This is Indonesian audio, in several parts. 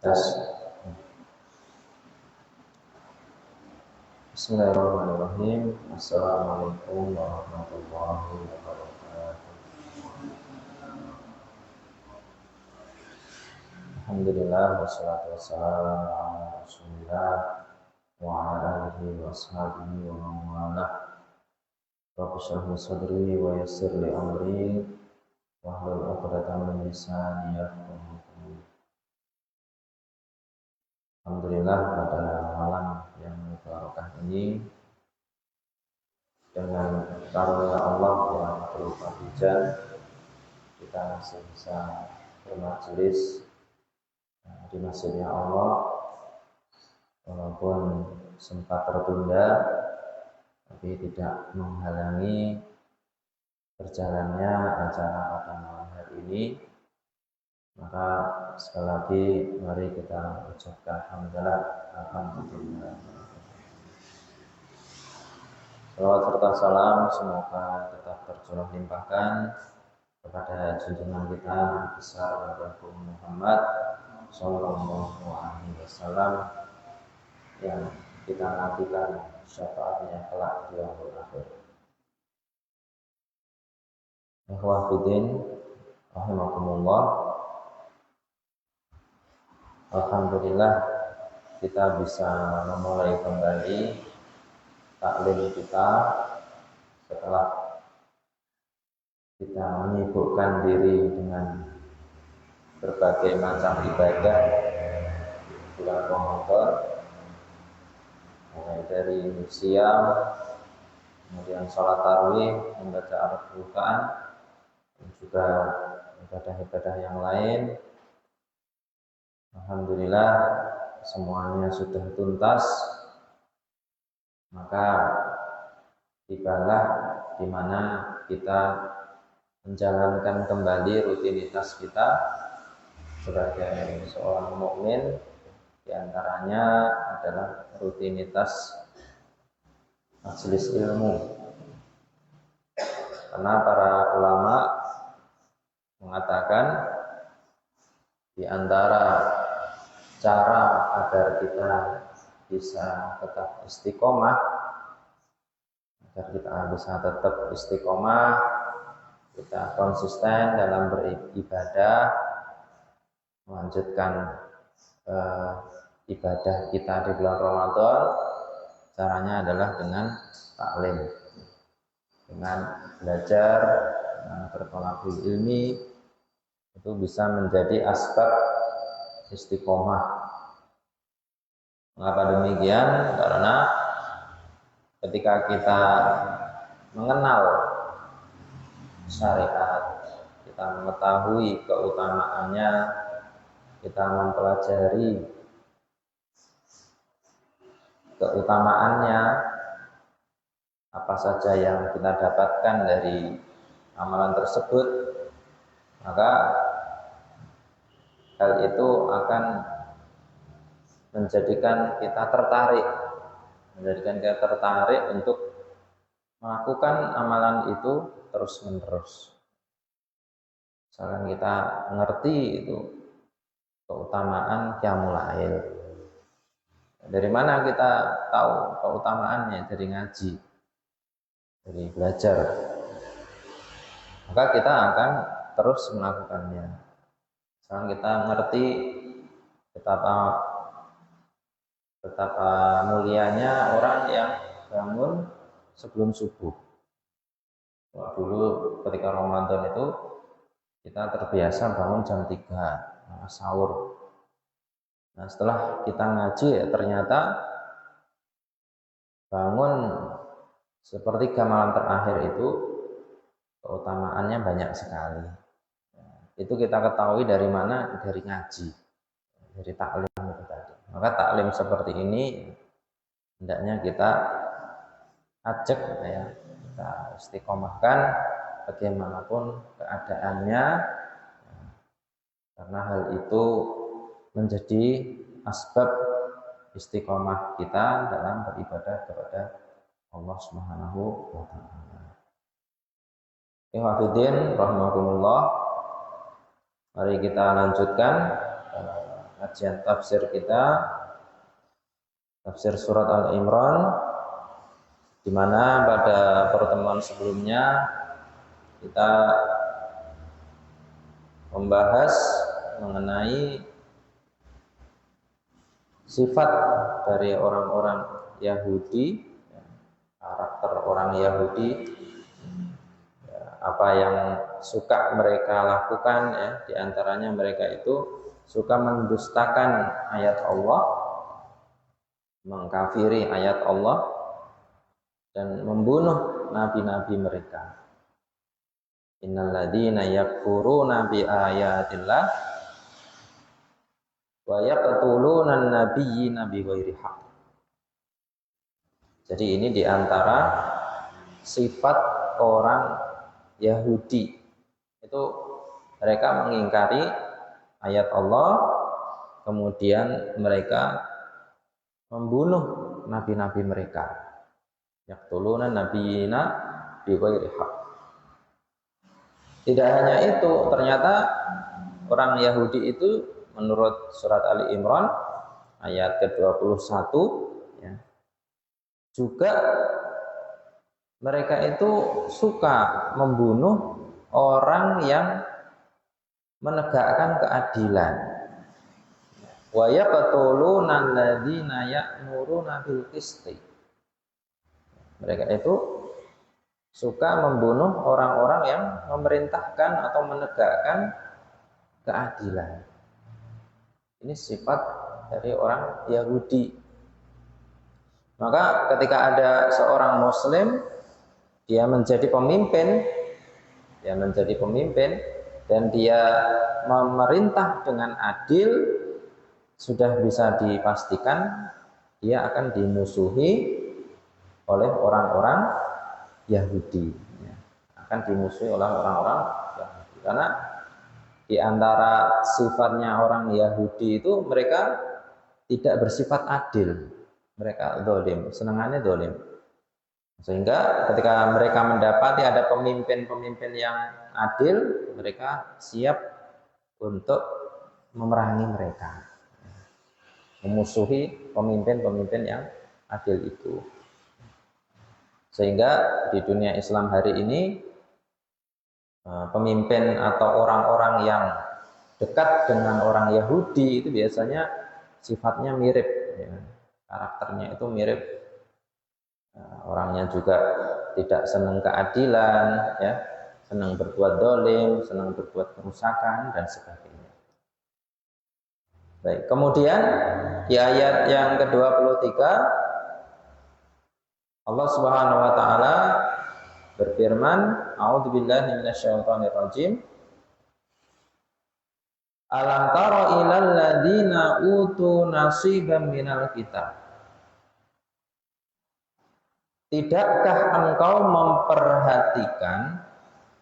Tes. Bismillahirrahmanirrahim. Assalamualaikum warahmatullahi wabarakatuh. Alhamdulillah wassalatu wassalamu ala Rasulillah wa ala alihi wa ashabihi wa man walah. Rabbi shrah li sadri wa yassir li amri wahlul 'uqdatam min lisani yafqahu qawli. Alhamdulillah pada malam yang barokah ini dengan karunia Allah yang berupa hujan kita masih bisa bermajelis di masjidnya Allah walaupun sempat tertunda tapi tidak menghalangi berjalannya acara pada malam hari ini. Maka sekali lagi mari kita ucapkan alhamdulillah. Salawat serta salam semoga tetap tercurah limpahkan kepada junjungan kita besar Nabi Muhammad Sallallahu Alaihi Wasallam yang kita nantikan syafaatnya kelak di yaumul akhir. Ikhwah fiddin rahimakumullah. Alhamdulillah kita bisa memulai kembali taklim kita setelah kita menyibukkan diri dengan berbagai macam ibadah bulan Ramadan, mulai dari siam, kemudian sholat tarawih, membaca Al-Quran, dan juga ibadah-ibadah yang lain. Alhamdulillah semuanya sudah tuntas, maka tibalah di mana kita menjalankan kembali rutinitas kita sebagai seorang mukmin. Di antaranya adalah rutinitas majelis ilmu, karena para ulama mengatakan di antara cara agar kita bisa tetap istiqomah, agar kita bisa tetap istiqomah, kita konsisten dalam beribadah, melanjutkan ibadah kita di bulan Ramadan. Caranya adalah dengan taklim, dengan belajar, dengan berthalabul ilmi, itu bisa menjadi asbab istiqomah. Mengapa demikian? Karena ketika kita mengenal syariat, kita mengetahui keutamaannya, kita mempelajari keutamaannya, apa saja yang kita dapatkan dari amalan tersebut, maka hal itu akan menjadikan kita tertarik untuk melakukan amalan itu terus-menerus. Misalkan kita ngerti itu keutamaan qiyamul lail. Dari mana kita tahu keutamaannya? Dari ngaji, dari belajar. Maka kita akan terus melakukannya. Misalkan kita ngerti betapa mulianya orang yang bangun sebelum subuh. Dulu ketika Ramadan itu kita terbiasa bangun jam 3 sahur. Nah, setelah kita ngaji ternyata bangun sepertiga malam terakhir itu keutamaannya banyak sekali. Itu kita ketahui dari mana? Dari ngaji, dari taklim itu tadi. Maka taklim seperti ini hendaknya kita ajak, ya, kita istiqomahkan bagaimanapun keadaannya, karena hal itu menjadi asbab istiqomah kita dalam beribadah kepada Allah Subhanahu wa taala. Ikhwatiddin rahimakumullah. Mari kita lanjutkan kajian tafsir kita, tafsir surat Al-Imran, di mana pada pertemuan sebelumnya kita membahas mengenai sifat dari orang-orang Yahudi, karakter orang Yahudi, apa yang suka mereka lakukan, ya, diantaranya mereka itu suka mendustakan ayat Allah, mengkafiri ayat Allah, dan membunuh nabi-nabi mereka. Innal ladzina yakfuruna bi ayatillah wa yaqtuluna an-nabiyyina bighairi haqq. Jadi ini diantara sifat orang Yahudi, itu mereka mengingkari ayat Allah, kemudian mereka membunuh nabi-nabi mereka. Yaqtuluna nabiyyina bighairi haqq. Tidak hanya itu, ternyata orang Yahudi itu menurut surat Ali Imran ayat ke-21, ya, juga mereka itu suka membunuh orang yang menegakkan keadilan. Wa yaqtuluna alladzina ya'muruna bil qisti. Mereka itu suka membunuh orang-orang yang memerintahkan atau menegakkan keadilan. Ini sifat dari orang Yahudi. Maka ketika ada seorang Muslim, dia menjadi pemimpin, dan dia memerintah dengan adil, sudah bisa dipastikan dia akan dimusuhi oleh orang-orang Yahudi, ya. Akan dimusuhi oleh orang-orang Yahudi, karena di antara sifatnya orang Yahudi itu mereka tidak bersifat adil, mereka zalim, senangannya zalim. Sehingga ketika mereka mendapati ada pemimpin-pemimpin yang adil, mereka siap untuk memerangi mereka, memusuhi pemimpin-pemimpin yang adil itu. Sehingga di dunia Islam hari ini, pemimpin atau orang-orang yang dekat dengan orang Yahudi itu biasanya sifatnya mirip, ya. Karakternya itu mirip. Orangnya juga tidak senang keadilan, ya, senang berbuat zalim, senang berbuat kerusakan, dan sebagainya. Baik, kemudian di ayat yang ke-23 Allah Subhanahu wa taala berfirman, a'udzubillahi minasyaitonirrajim. Alam tara ilal ladzina utu nasiban minal kitab. Tidakkah engkau memperhatikan,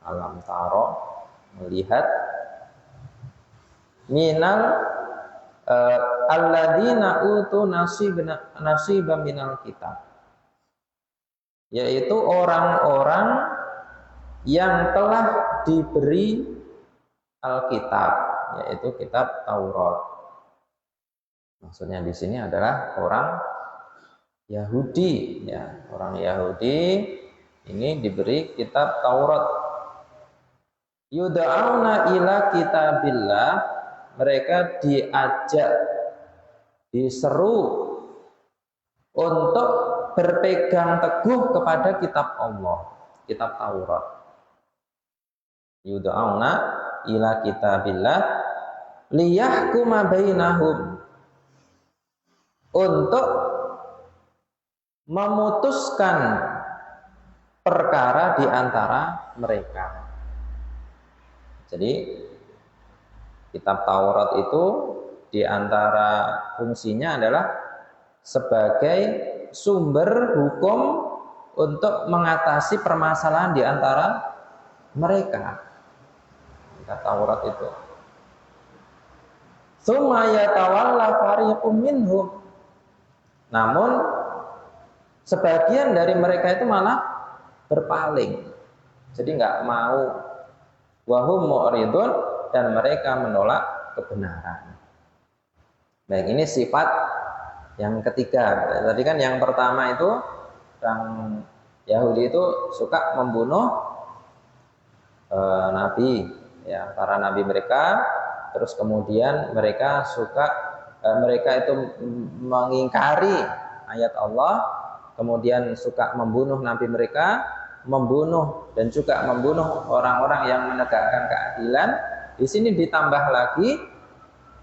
alam tara, melihat, minal alladzina utu nasiban minal kitab, yaitu orang-orang yang telah diberi Alkitab, yaitu kitab Taurat. Maksudnya di sini adalah orang Yahudi, ya. Orang Yahudi ini diberi kitab Taurat. Yud'auna ila kitabillah, mereka diajak, diseru untuk berpegang teguh kepada kitab Allah, kitab Taurat. Yud'auna ila kitabillah liyahkuma bainahum, untuk memutuskan perkara di antara mereka. Jadi kitab Taurat itu di antara fungsinya adalah sebagai sumber hukum untuk mengatasi permasalahan di antara mereka. Kitab Taurat itu. Tsumma yatawalla fariqum minhum. Namun sebagian dari mereka itu malah berpaling. Jadi nggak mau, wahum mu'ridun, dan mereka menolak kebenaran. Baik, ini sifat yang ketiga. Tadi kan yang pertama itu orang Yahudi itu suka membunuh nabi, ya, para nabi mereka. Terus kemudian mereka itu mengingkari ayat Allah, kemudian suka membunuh nabi mereka, membunuh dan juga membunuh orang-orang yang menegakkan keadilan. Di sini ditambah lagi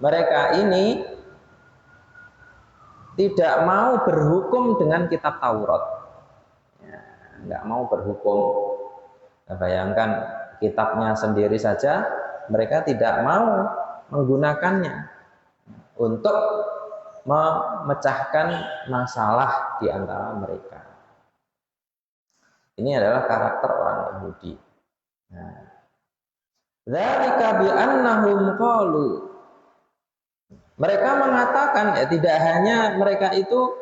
mereka ini tidak mau berhukum dengan kitab Taurat, ya, nggak mau berhukum. Bayangkan, kitabnya sendiri saja mereka tidak mau menggunakannya untuk memecahkan masalah di antara mereka. Ini adalah karakter orang Yahudi. Nah, dzalika bi annahum qalu, mereka mengatakan, ya, tidak hanya mereka itu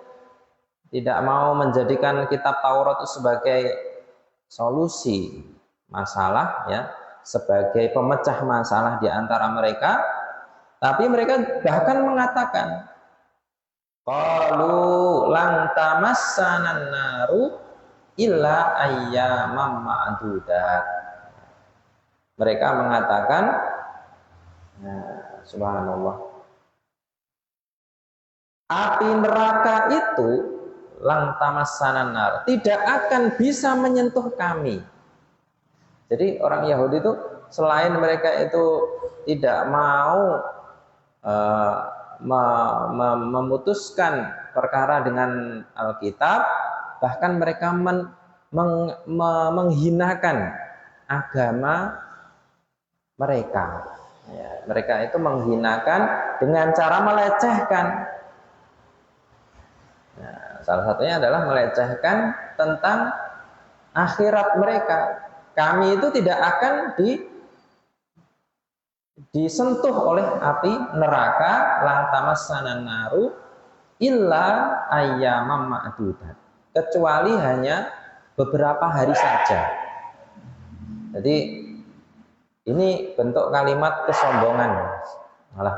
tidak mau menjadikan kitab Taurat itu sebagai solusi masalah, ya, sebagai pemecah masalah di antara mereka, tapi mereka bahkan mengatakan, qalu lan tamassanan naru illa ayyamam ma'dudat. Mereka mengatakan, nah, subhanallah, api neraka itu lang tamassanan nar, tidak akan bisa menyentuh kami. Jadi orang Yahudi itu selain mereka itu tidak mau memutuskan perkara dengan Alkitab, bahkan mereka menghinakan agama mereka. Ya, mereka itu menghinakan dengan cara melecehkan. Nah, salah satunya adalah melecehkan tentang akhirat mereka. Kami itu tidak akan disentuh oleh api neraka, lan tamassanan naru illa ayyamam ma'dudat, kecuali hanya beberapa hari saja. Jadi ini bentuk kalimat kesombongan. Malah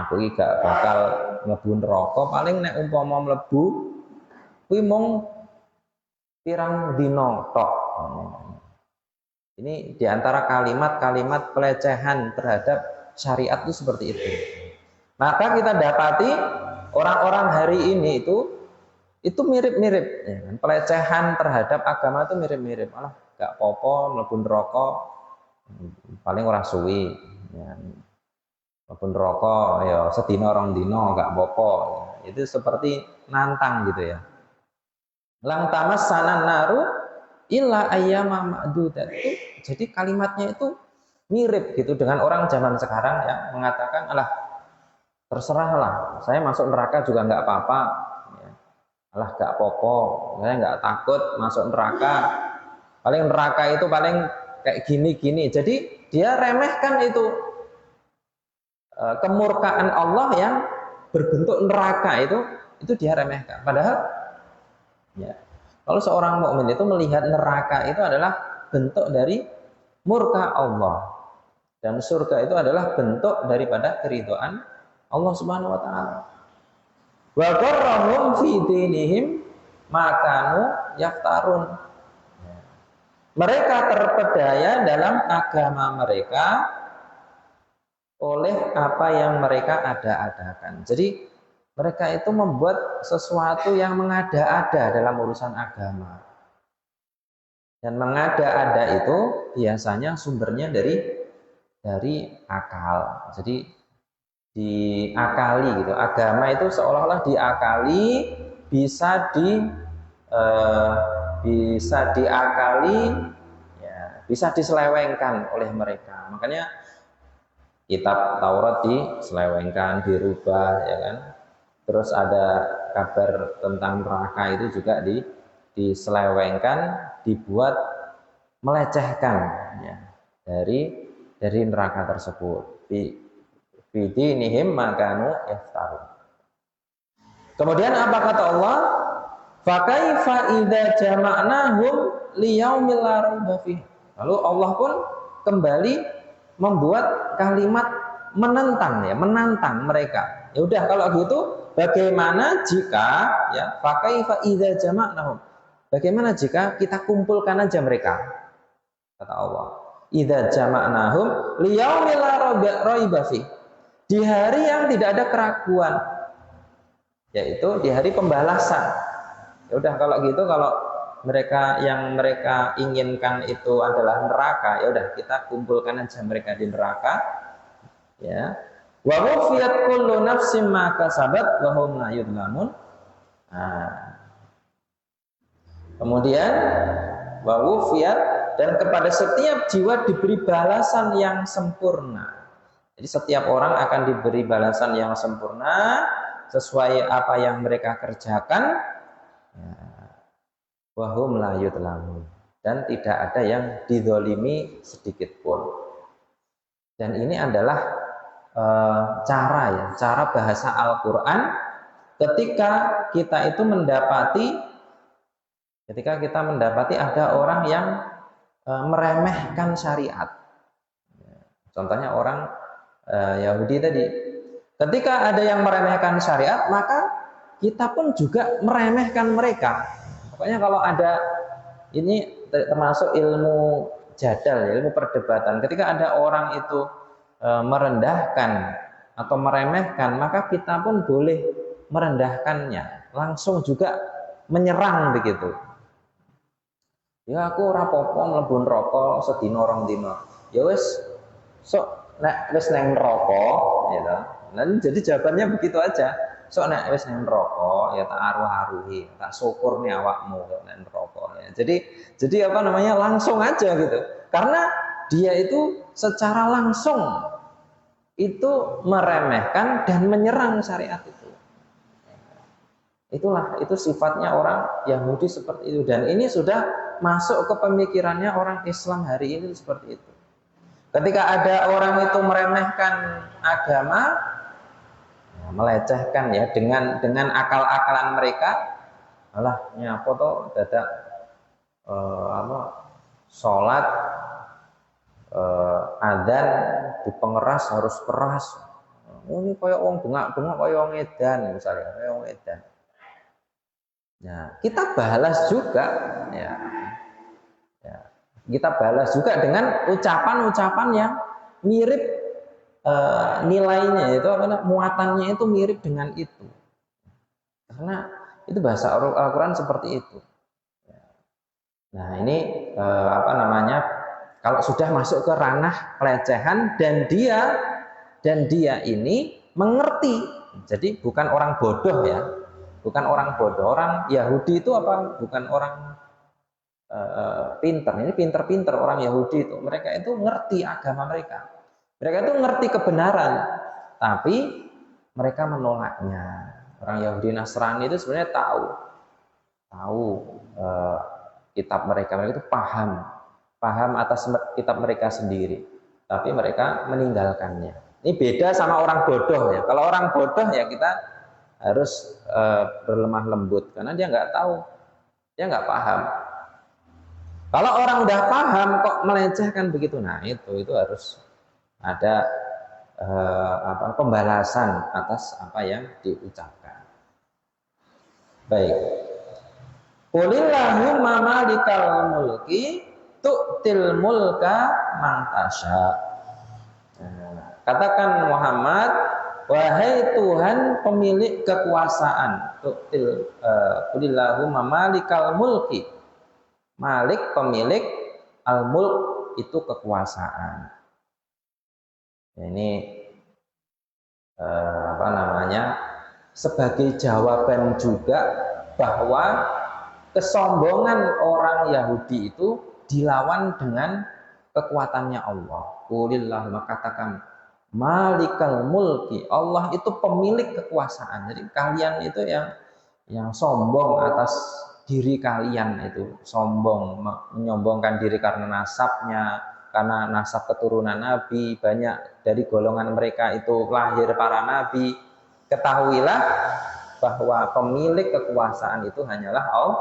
aku iki gak bakal mlebu neraka, paling nek umpama mlebu kuwi mung pirang dina tok. Ini diantara kalimat-kalimat pelecehan terhadap syariat itu seperti itu. Maka kita dapati orang-orang hari ini itu mirip-mirip, ya kan? Pelecehan terhadap agama itu mirip-mirip. Malah gak popo mlebu neraka, paling ora suwi, ya. Mlebu neraka ya sedina rong dina gak popo. Itu seperti nantang gitu ya. Lang tamassanan naru illa ayyama ma'dudat. Jadi kalimatnya itu mirip gitu dengan orang zaman sekarang yang mengatakan, alah terserahlah, saya masuk neraka juga nggak apa-apa, ya. Alah gak popo, saya nggak takut masuk neraka, paling neraka itu paling kayak gini-gini. Jadi dia remehkan itu kemurkaan Allah yang berbentuk neraka itu dia remehkan. Padahal, ya, kalau seorang mukmin itu melihat neraka itu adalah bentuk dari murka Allah, dan surga itu adalah bentuk daripada keridhaan Allah Subhanahu wa taala. Wa qarrahum fi dinihim ma kanu yaftarun. Mereka terpedaya dalam agama mereka oleh apa yang mereka ada-adakan. Jadi mereka itu membuat sesuatu yang mengada-ada dalam urusan agama. Dan mengada-ada itu biasanya sumbernya dari akal. Jadi diakali gitu. Agama itu seolah-olah diakali, bisa diakali, ya, bisa diselewengkan oleh mereka. Makanya kitab Taurat diselewengkan, dirubah, ya kan. Terus ada kabar tentang neraka itu juga diselewengkan, dibuat melecehkan, ya, dari neraka tersebut. Fi dinihim makanu yaftarun. Kemudian apa kata Allah? Fa kaifa idza jama'nahum liyaumil la raiba fihi. Lalu Allah pun kembali membuat kalimat menantang mereka. Ya udah kalau gitu bagaimana jika ya fakaifa idza jama'nahum? Bagaimana jika kita kumpulkan aja mereka? Kata Allah. Idza jama'nahum liyaumil la raiba fi. Di hari yang tidak ada keraguan, yaitu di hari pembalasan. Ya udah kalau gitu, kalau mereka yang mereka inginkan itu adalah neraka, ya udah kita kumpulkan aja mereka di neraka, ya. Wa wufiyat kullu nafsin ma kasabat wa hum la yudlamun. Nah, kemudian wa wufiyat, dan kepada setiap jiwa diberi balasan yang sempurna. Jadi setiap orang akan diberi balasan yang sempurna sesuai apa yang mereka kerjakan. Wahum la yudlamun, dan tidak ada yang dizalimi sedikit pun. Dan ini adalah cara bahasa Al-Quran ketika kita mendapati ada orang yang meremehkan syariat. Contohnya orang Yahudi tadi, ketika ada yang meremehkan syariat, maka kita pun juga meremehkan mereka. Pokoknya kalau ada, ini termasuk ilmu jadal, ilmu perdebatan. Ketika ada orang itu merendahkan atau meremehkan, maka kita pun boleh merendahkannya, langsung juga menyerang begitu. Ya aku rapopo mlebu neraka sedina rong dina. Ya wis sok nek wis nang neraka, gitu. Nah, jadi jawabannya begitu aja. Sok nek wis nang neraka ya tak aruh-aruhi, tak syukur nih awakmu kok nang neraka ya. Jadi apa namanya? Langsung aja gitu. Karena dia itu secara langsung itu meremehkan dan menyerang syariat itu. Itu sifatnya orang Yahudi seperti itu, dan ini sudah masuk ke pemikirannya orang Islam hari ini seperti itu. Ketika ada orang itu meremehkan agama, melecehkan ya dengan akal-akalan mereka, alah nyapa to dadak sholat adzan dipengeras harus keras. Ini kayak wong bengak-bengak kayak wong edan misalnya, kayak wong edan. Nah, kita balas juga ya. Kita balas juga dengan ucapan-ucapan yang mirip nilainya, itu muatannya itu mirip dengan itu, karena itu bahasa Al-Quran seperti itu. Nah ini kalau sudah masuk ke ranah pelecehan dan dia ini mengerti, jadi bukan orang bodoh ya, bukan orang bodoh. Orang Yahudi itu bukan orang pinter. Ini pinter-pinter orang Yahudi itu. Mereka itu ngerti agama mereka. Mereka itu ngerti kebenaran, tapi mereka menolaknya. Orang Yahudi Nasrani itu sebenarnya tahu kitab mereka itu paham atas kitab mereka sendiri, tapi mereka meninggalkannya. Ini beda sama orang bodoh ya. Kalau orang bodoh ya kita harus berlemah lembut, karena dia nggak tahu, dia nggak paham. Kalau orang udah paham kok melecehkan begitu, nah itu harus ada pembalasan atas apa yang diucapkan. Baik. Qulillahumma malikal mulki tu'til mulka man tasya. Katakan Muhammad, wahai Tuhan pemilik kekuasaan. Qulillahumma malikal mulki. Malik pemilik, al-mulk itu kekuasaan. Ini sebagai jawaban juga bahwa kesombongan orang Yahudi itu dilawan dengan kekuatannya Allah. Qulillahumma, katakan malikal mulki, Allah itu pemilik kekuasaan. Jadi kalian itu yang sombong atas diri kalian, itu sombong, menyombongkan diri karena nasabnya, karena nasab keturunan Nabi, banyak dari golongan mereka itu lahir para Nabi. Ketahuilah bahwa pemilik kekuasaan itu hanyalah Allah.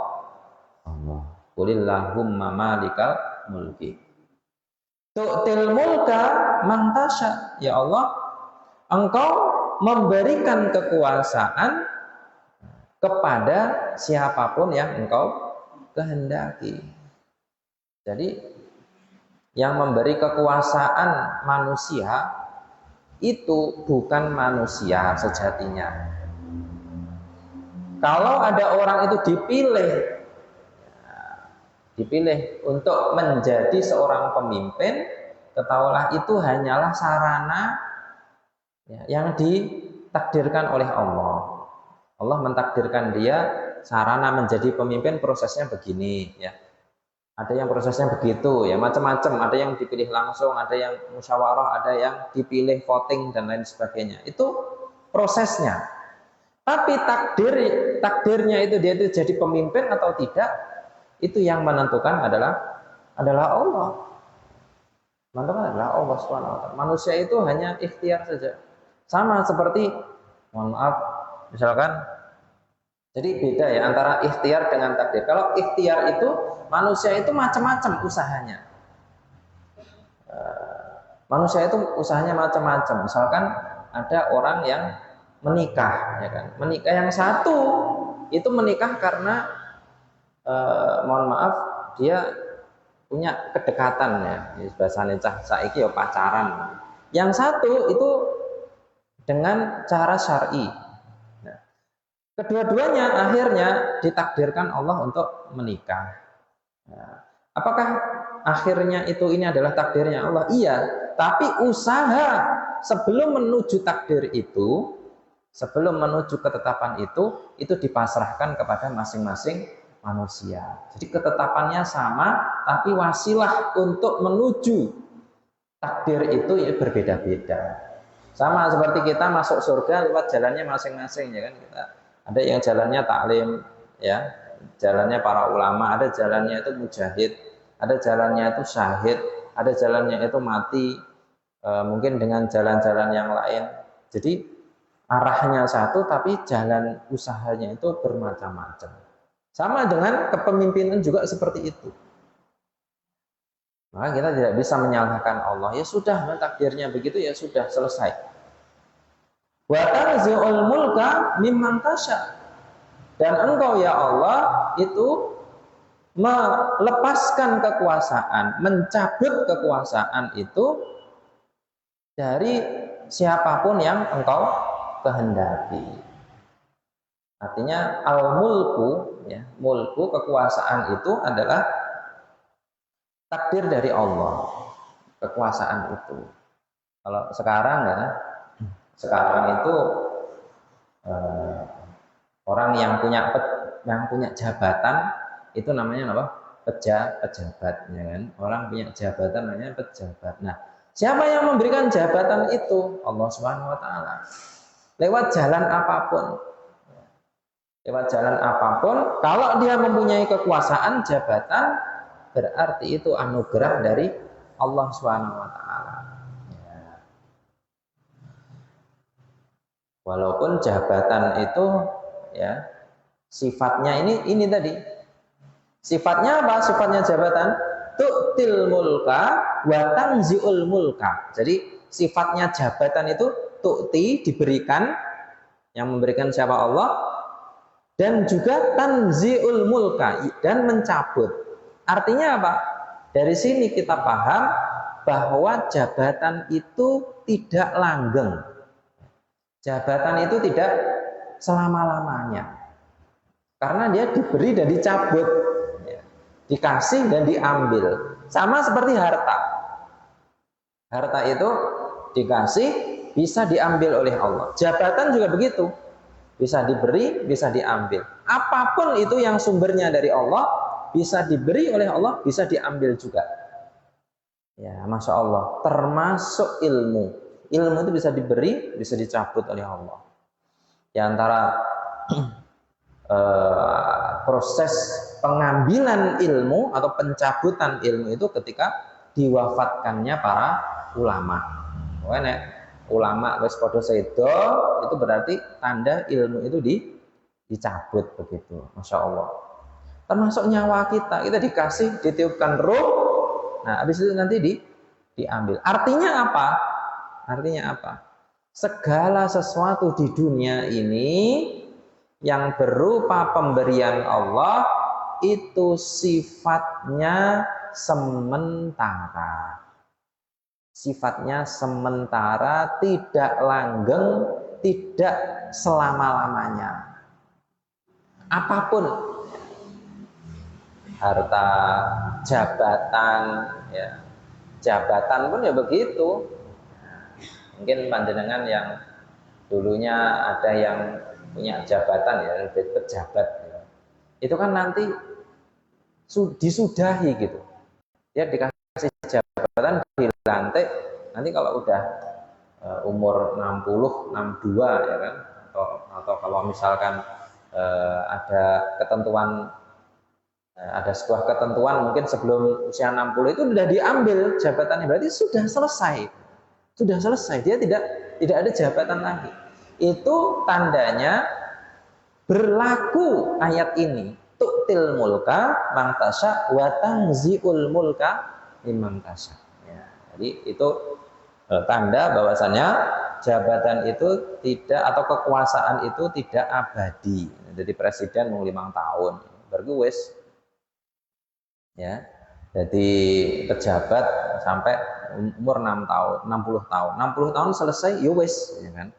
Qulillahumma malikal mulki tu'til mulka man tasya. Ya Allah, engkau memberikan kekuasaan kepada siapapun yang engkau kehendaki. Jadi yang memberi kekuasaan manusia itu bukan manusia sejatinya. Kalau ada orang itu dipilih untuk menjadi seorang pemimpin, ketahuilah itu hanyalah sarana yang ditakdirkan oleh Allah. Allah mentakdirkan dia sarana menjadi pemimpin, prosesnya begini ya. Ada yang prosesnya begitu ya, macam-macam. Ada yang dipilih langsung, ada yang musyawarah, ada yang dipilih voting dan lain sebagainya. Itu prosesnya. Tapi takdirnya itu dia itu jadi pemimpin atau tidak, itu yang menentukan adalah Allah. Menentukan adalah Allah SWT. Manusia itu hanya ikhtiar saja. Sama seperti, mohon maaf, misalkan, jadi beda ya antara ikhtiar dengan takdir. Kalau ikhtiar itu manusia itu macam-macam usahanya. Manusia itu usahanya macam-macam. Misalkan ada orang yang menikah, ya kan? Menikah yang satu itu menikah karena mohon maaf dia punya kedekatan ya. Bahasane cah saiki ya pacaran. Yang satu itu dengan cara syar'i. Kedua-duanya akhirnya ditakdirkan Allah untuk menikah. Apakah akhirnya ini adalah takdirnya Allah? Iya, tapi usaha sebelum menuju takdir itu, sebelum menuju ketetapan itu dipasrahkan kepada masing-masing manusia. Jadi ketetapannya sama, tapi wasilah untuk menuju takdir itu ya berbeda-beda. Sama seperti kita masuk surga lewat jalannya masing-masing, ya kan? Kita ada yang jalannya taklim, ya, jalannya para ulama, ada jalannya itu mujahid, ada jalannya itu syahid, ada jalannya itu mati, mungkin dengan jalan-jalan yang lain. Jadi arahnya satu, tapi jalan usahanya itu bermacam-macam. Sama dengan kepemimpinan juga seperti itu. Maka kita tidak bisa menyalahkan Allah. Ya sudah, takdirnya begitu, ya sudah, selesai. Wa tanzi'ul mulka mimman tasya. Dan engkau ya Allah itu melepaskan kekuasaan, mencabut kekuasaan itu dari siapapun yang engkau kehendaki. Artinya al-mulku ya, mulku kekuasaan itu adalah takdir dari Allah. Kekuasaan itu. Kalau sekarang ya, sekarang itu orang yang punya jabatan itu namanya apa? Pejabat, ya kan? Orang punya jabatan namanya pejabat. Nah, siapa yang memberikan jabatan itu? Allah Subhanahu wa taala. Lewat jalan apapun. Lewat jalan apapun, kalau dia mempunyai kekuasaan jabatan, berarti itu anugerah dari Allah Subhanahu wa taala. Walaupun jabatan itu ya sifatnya ini tadi. Sifatnya apa? Sifatnya jabatan tu'til mulka wa tanzi'ul mulka. Jadi sifatnya jabatan itu tu'ti, diberikan, yang memberikan siapa? Allah, dan juga tanzi'ul mulka, dan mencabut. Artinya apa? Dari sini kita paham bahwa jabatan itu tidak langgeng. Jabatan itu tidak selama-lamanya. Karena dia diberi dan dicabut. Dikasih dan diambil. Sama seperti harta. Harta itu dikasih, bisa diambil oleh Allah. Jabatan juga begitu. Bisa diberi, bisa diambil. Apapun itu yang sumbernya dari Allah, bisa diberi oleh Allah, bisa diambil juga. Ya, Masya Allah. Termasuk ilmu. Ilmu itu bisa diberi, bisa dicabut oleh Allah. Di antara proses pengambilan ilmu atau pencabutan ilmu itu ketika diwafatkannya para ulama. Pokoknya ulama wis padha sedo, itu berarti tanda ilmu itu dicabut begitu. Masya Allah. Termasuk nyawa kita dikasih, ditiupkan ruh. Nah, habis itu nanti diambil. Artinya apa? Artinya apa? segala sesuatu di dunia ini yang berupa pemberian Allah itu sifatnya sementara. Sifatnya sementara, tidak langgeng, tidak selama-lamanya. Apapun, harta, jabatan, ya, jabatan pun ya begitu. Mungkin panjenengan yang dulunya ada yang punya jabatan ya, pejabat, ya. Itu kan nanti disudahi gitu. Ya dikasih jabatan, dilantik, nanti kalau udah umur 60, 62 ya kan, atau kalau misalkan ada ketentuan, ada sebuah ketentuan mungkin sebelum usia 60 itu sudah diambil jabatannya, berarti sudah selesai. Sudah selesai, dia tidak ada jabatan lagi. Itu tandanya berlaku ayat ini. Tu'til mulka man tasya wa tanzi'ul mulka mimman tasya. Ya, jadi itu tanda bahwasannya jabatan itu tidak, atau kekuasaan itu tidak abadi. Jadi presiden mau 5 tahun berguwes, ya. Jadi pejabat sampai umur 6 tahun, 60 tahun. 60 tahun selesai, ya wes, ya kan.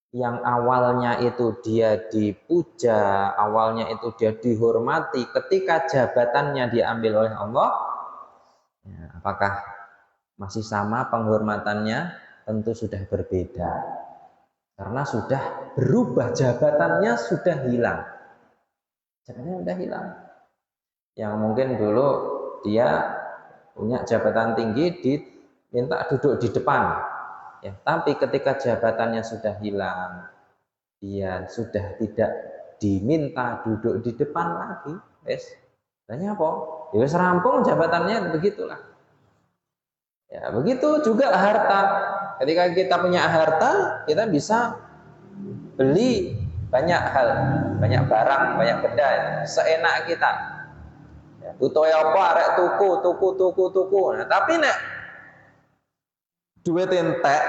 Yang awalnya itu dia dipuja, awalnya itu dia dihormati, ketika jabatannya diambil oleh Allah, ya, apakah masih sama penghormatannya? Tentu sudah berbeda, karena sudah berubah, jabatannya sudah hilang. Jabatannya sudah hilang. Yang mungkin dulu dia punya jabatan tinggi, diminta duduk di depan, ya, tapi ketika jabatannya sudah hilang, dia sudah tidak diminta duduk di depan lagi, wes, tanya apa? Ya wes rampung jabatannya, begitulah. Ya, begitu juga harta. Ketika kita punya harta, kita bisa beli banyak hal, banyak barang, banyak benda seenak kita. Ya, butuh apa arek tuku. Nah, tapi nek duit entek,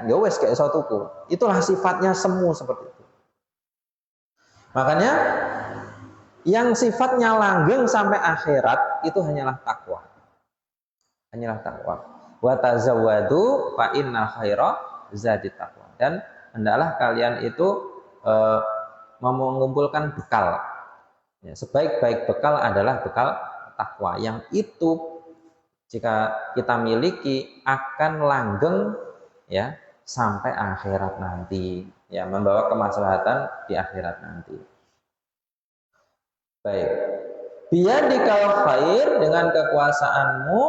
ya wes gak iso tuku. Itulah sifatnya semu seperti itu. Makanya yang sifatnya langgeng sampai akhirat itu hanyalah takwa. Hanyalah takwa. Wa tazawwadu fa inna khaira zadi taqwa. Dan hendaklah kalian itu mengumpulkan bekal. Ya, sebaik-baik bekal adalah bekal takwa, yang itu jika kita miliki akan langgeng, ya, sampai akhirat nanti, ya, membawa kemaslahatan di akhirat nanti. Baik, biyadikal khair, dengan kekuasaanmu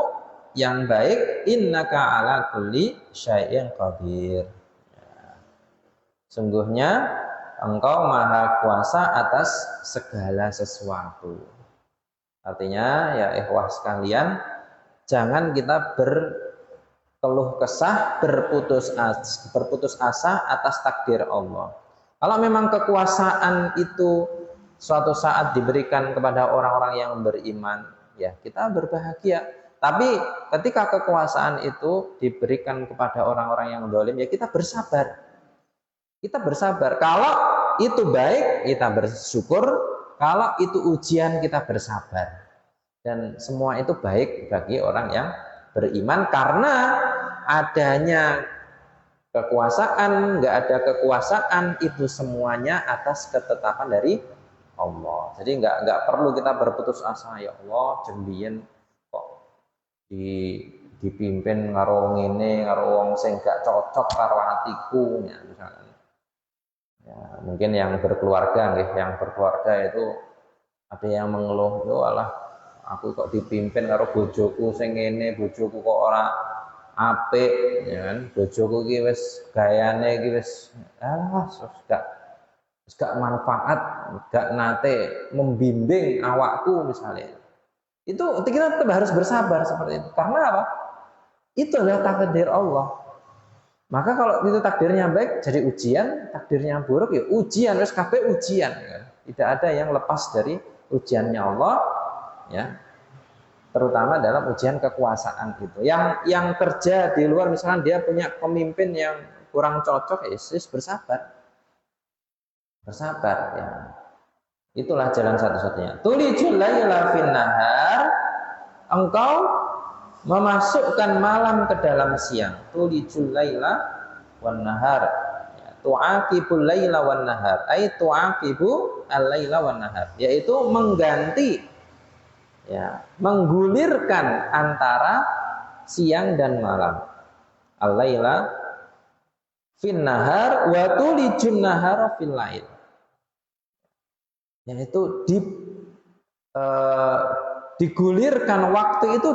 yang baik, innaka ala kulli syai'in qadir. Ya. Sungguhnya engkau maha kuasa atas segala sesuatu. Artinya, ya ikhwah sekalian, jangan kita berkeluh kesah, berputus asa atas takdir Allah. Kalau memang kekuasaan itu suatu saat diberikan kepada orang-orang yang beriman, ya kita berbahagia. Tapi ketika kekuasaan itu diberikan kepada orang-orang yang zalim, ya kita bersabar. Kita bersabar. Kalau itu baik, kita bersyukur. Kalau itu ujian, kita bersabar. Dan semua itu baik bagi orang yang beriman, karena adanya kekuasaan, nggak ada kekuasaan, itu semuanya atas ketetapan dari Allah. Jadi nggak perlu kita berputus asa, ya Allah, jembien kok dipimpin karo ngene, karo wong sing gak cocok karo atiku, ya, misalkan. Ya, mungkin yang berkeluarga, yang berkeluarga itu ada yang mengeluh, yo alah, aku kok dipimpin karo bojoku sing ngene, bojoku kok ora apik, ya kan, bojoku iki wis gayane iki wis gak manfaat, gak nate membimbing awakku misalnya. Itu kita tetap harus bersabar seperti itu. Karena apa? Itu adalah takdir Allah. Maka kalau itu takdirnya baik, jadi ujian, takdirnya buruk, ya ujian, terus kabeh ujian. Ya. Tidak ada yang lepas dari ujiannya Allah, ya. Terutama dalam ujian kekuasaan itu. Yang kerja di luar, misalkan dia punya pemimpin yang kurang cocok, Yesus bersabar. Bersabar ya. Itulah jalan satu-satunya. Tulijul laila fin nahar, engkau memasukkan malam ke dalam siang. Tulijul laila wan nahar. Ya, tu'aqibul laila wan nahar. Ai tu'aqibu al-laila wan nahar, yaitu mengganti, ya, menggulirkan antara siang dan malam. Al-laila fin nahar wa tulijun nahara fil lail. Yaitu digulirkan waktu itu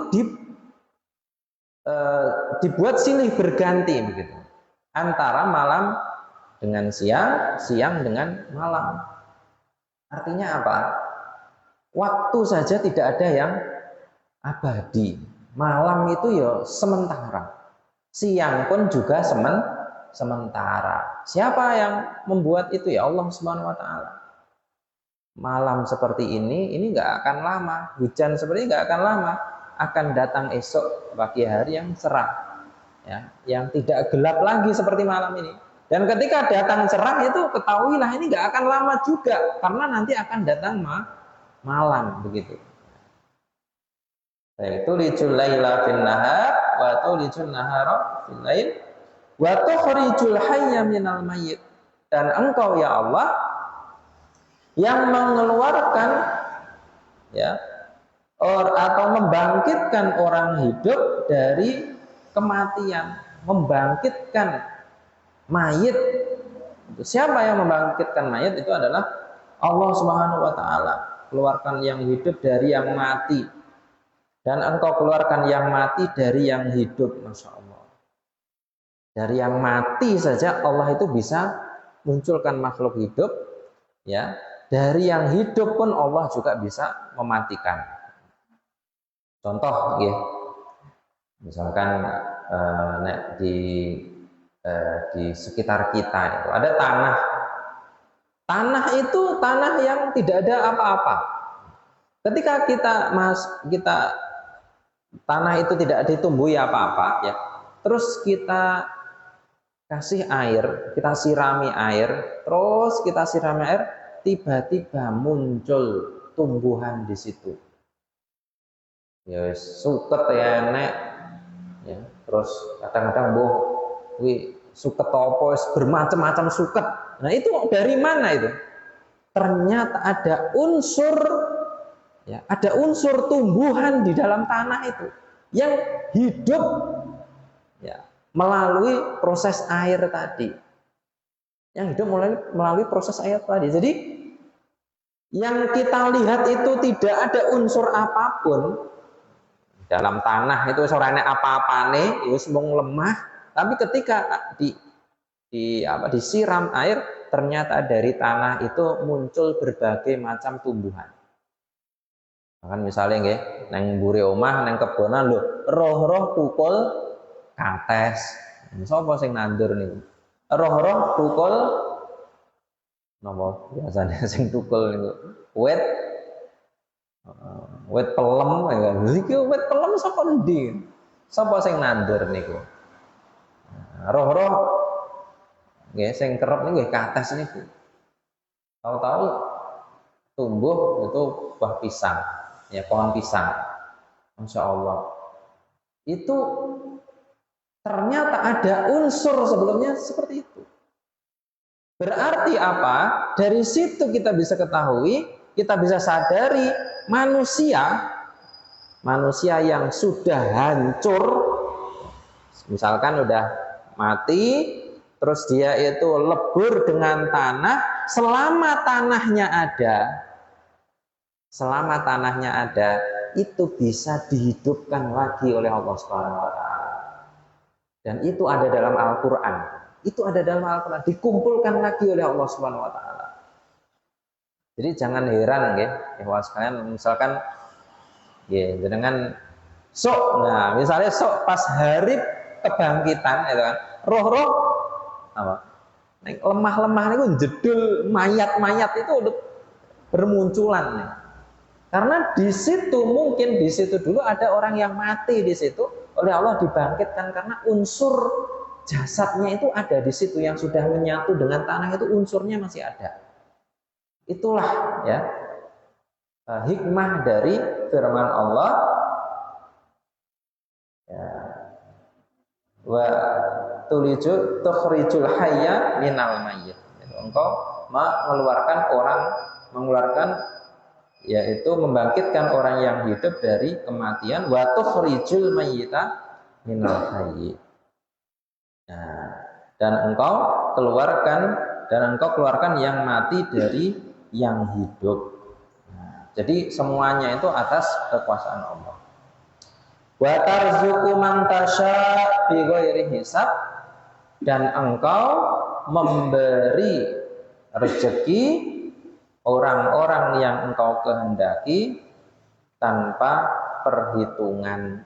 dibuat silih berganti begitu. Antara malam dengan siang, siang dengan malam. Artinya apa? Waktu saja tidak ada yang abadi. Malam itu ya sementara. Siang pun juga sementara. Siapa yang membuat itu? Ya Allah Subhanahu wa taala. Malam seperti ini nggak akan lama. Hujan seperti ini nggak akan lama. Akan datang esok pagi hari yang cerah, ya, yang tidak gelap lagi seperti malam ini. Dan ketika datang cerah itu ketahuilah ini nggak akan lama juga, karena nanti akan datang malam begitu. Baik, tulijul laila fin nahar wa tulijul nahara fil lail wa tukhrijul hayya minal mayyit. Dan engkau ya Allah yang mengeluarkan, ya, atau membangkitkan orang hidup dari kematian, membangkitkan mayit. Siapa yang membangkitkan mayit? Itu adalah Allah Subhanahu wa taala. Keluarkan yang hidup dari yang mati, dan engkau keluarkan yang mati dari yang hidup. Masya Allah. Dari yang mati saja Allah itu bisa munculkan makhluk hidup, ya. Dari yang hidup pun Allah juga bisa mematikan. Contoh, ya, misalkan di sekitar kita itu ada tanah. Tanah itu tanah yang tidak ada apa-apa. Ketika kita tanah itu tidak ditumbuhi apa-apa, ya, terus kita kasih air, kita sirami air, terus kita sirami air, tiba-tiba muncul tumbuhan di situ. Ya suket ya nek, ya, terus kadang-kadang suket apa, bermacam-macam suket. Nah itu dari mana itu? Ternyata ada unsur, ya, ada unsur tumbuhan di dalam tanah itu yang hidup, ya, melalui proses air tadi. Yang hidup melalui proses air tadi. Jadi yang kita lihat itu tidak ada unsur apapun dalam tanah itu, sorane apa-apane, itu semua lemah. Tapi ketika disiram air, ternyata dari tanah itu muncul berbagai macam tumbuhan. Kan misalnya nggih, neng mburi omah, neng kebonan lho, roh-roh tukul kates. Sapa sing nandur niku? Roh-roh tukul napa biasanya sing tukul niku? Wit pelem ya. Iki wit pelem saka endi? Sapa sing nandur niku? Roh-roh nggih sing kerep niku nggih kates niku. Tahu-tahu tumbuh itu buah pisang, ya, pohon pisang. Masya Allah. Itu ternyata ada unsur sebelumnya seperti itu. Berarti apa? Dari situ kita bisa ketahui, kita bisa sadari manusia yang sudah hancur, misalkan udah mati, terus dia itu lebur dengan tanah, selama tanahnya ada, itu bisa dihidupkan lagi oleh Allah Subhanahu wa taala. Dan itu ada dalam Al-Qur'an. Dikumpulkan lagi oleh Allah Subhanahu wa taala. Jadi jangan heran nggih, ya sekalian, misalkan nggih jenengan misalnya pas hari kebangkitan itu kan, roh-roh apa? Lemah-lemah niku jedul mayat-mayat itu udah bermunculan nih. Karena di situ dulu ada orang yang mati di situ, oleh Allah dibangkitkan karena unsur jasadnya itu ada di situ, yang sudah menyatu dengan tanah itu unsurnya masih ada. Itulah ya hikmah dari firman Allah, ya, wa tukhrijul hayya minal mayyit. Engkau mengeluarkan yaitu membangkitkan orang yang hidup dari kematian, wa tukhrijul mayyita minal hayy. Nah, dan engkau keluarkan yang mati dari yang hidup. Nah, jadi semuanya itu atas kekuasaan Allah. Wa tarzuqu man tasya bighairi hisab, dan engkau memberi rezeki orang-orang yang engkau kehendaki tanpa perhitungan.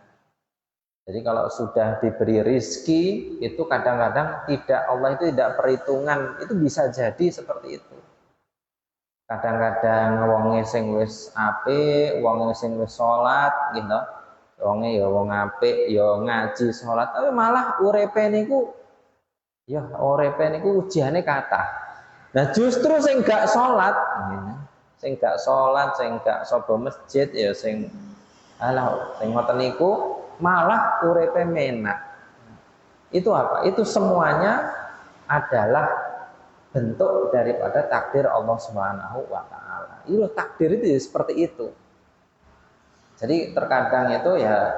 Jadi kalau sudah diberi rizki itu kadang-kadang Allah itu tidak perhitungan, itu bisa jadi seperti itu. Kadang-kadang wonge sing wis apik, wonge sing wis salat gitu. Wonge ya wong apik, ya ngaji salat, tapi malah uripe niku ujiane kathah. Nah justru sing gak salat, sing gak sapa masjid ya sing ngoten niku malah uripe menak. Itu apa? Itu semuanya adalah bentuk daripada takdir Allah Subhanahu wa taala. Itu takdir itu seperti itu. Jadi terkadang itu ya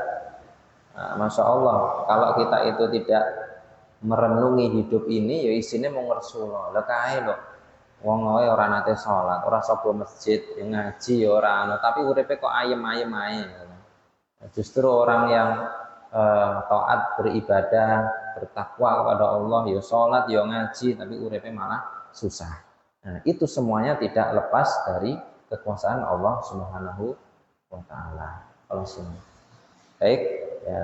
Masya Allah, kalau kita itu tidak merenungi hidup ini, ya isinya mau ngersulo. Lah kae lho. Wong wae ora nate salat, ora sapa masjid, ya ngaji ya ora ana, tapi uripe kok ayem-ayem ae. Justru orang yang taat beribadah, bertakwa kepada Allah, ya salat, ya ngaji, tapi uripe malah susah. Nah, itu semuanya tidak lepas dari kekuasaan Allah Subhanahu wa taala. Kalau semua. Baik, ya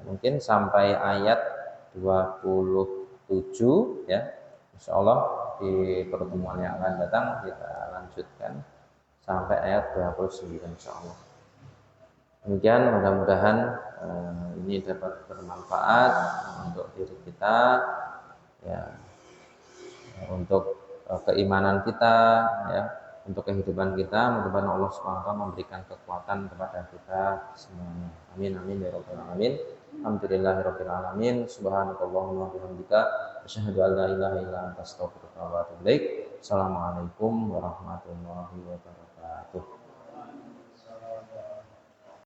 mungkin sampai ayat 27 ya. Insyaallah di pertemuan yang akan datang kita lanjutkan sampai ayat 29 insyaallah. Demikian mudah-mudahan ini dapat bermanfaat untuk diri kita ya, untuk keimanan kita ya, untuk kehidupan kita. Mudah-mudahan Allah SWT memberikan kekuatan kepada kita semuanya. Amin amin ya rabbal alamin. Alhamdulillahirabbil alamin. Subhanakallahumma wa bihamdika asyhadu an la ilaha illa anta astaghfiruka wa atubu ilaik. Assalamualaikum warahmatullahi wabarakatuh.